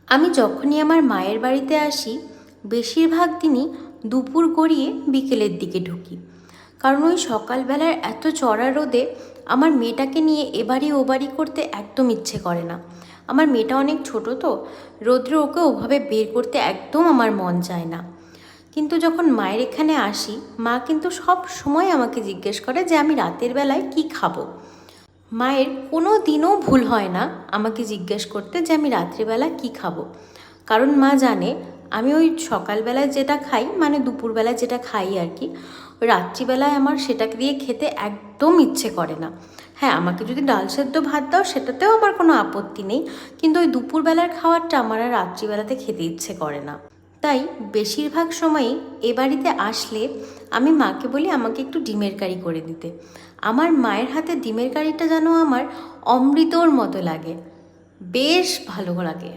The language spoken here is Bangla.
আমি যখনই আমার মায়ের বাড়িতে আসি বেশিরভাগ দিনই দুপুর গড়িয়ে বিকেলের দিকে ঢুকি। কারণ ওই সকালবেলার এত চড়া রোদে আমার মেয়েটাকে নিয়ে এবাড়ি ওবাড়ি করতে একদম ইচ্ছে করে না। আমার মেয়েটা অনেক ছোট তো, রোদ্রে ওকে ওভাবে বের করতে একদম আমার মন চায় না। কিন্তু যখন মায়ের এখানে আসি, মা কিন্তু সব সময় আমাকে জিজ্ঞেস করে যে আমি রাতের বেলায় কি খাবো। মায়ের কোনো দিনও ভুল হয় না আমাকে জিজ্ঞেস করতে যে আমি রাত্রিবেলা কি খাবো। কারণ মা জানে আমি ওই সকালবেলায় যেটা খাই, মানে দুপুরবেলায় যেটা খাই আর কি, ওই রাত্রিবেলায় আমার সেটাকে দিয়ে খেতে একদম ইচ্ছে করে না। হ্যাঁ, আমাকে যদি ডাল সেদ্ধ ভাত দাও সেটাতেও আমার কোনো আপত্তি নেই, কিন্তু ওই দুপুরবেলার খাবারটা আমার আর রাত্রিবেলাতে খেতে ইচ্ছে করে না। তাই বেশিরভাগ সময়ই এ বাড়িতে আসলে আমি মাকে বলি আমাকে একটু ডিমের কারি করে দিতে। আমার মায়ের হাতে ডিমের কারিটা যেন আমার অমৃতর মতো লাগে, বেশ ভালো লাগে।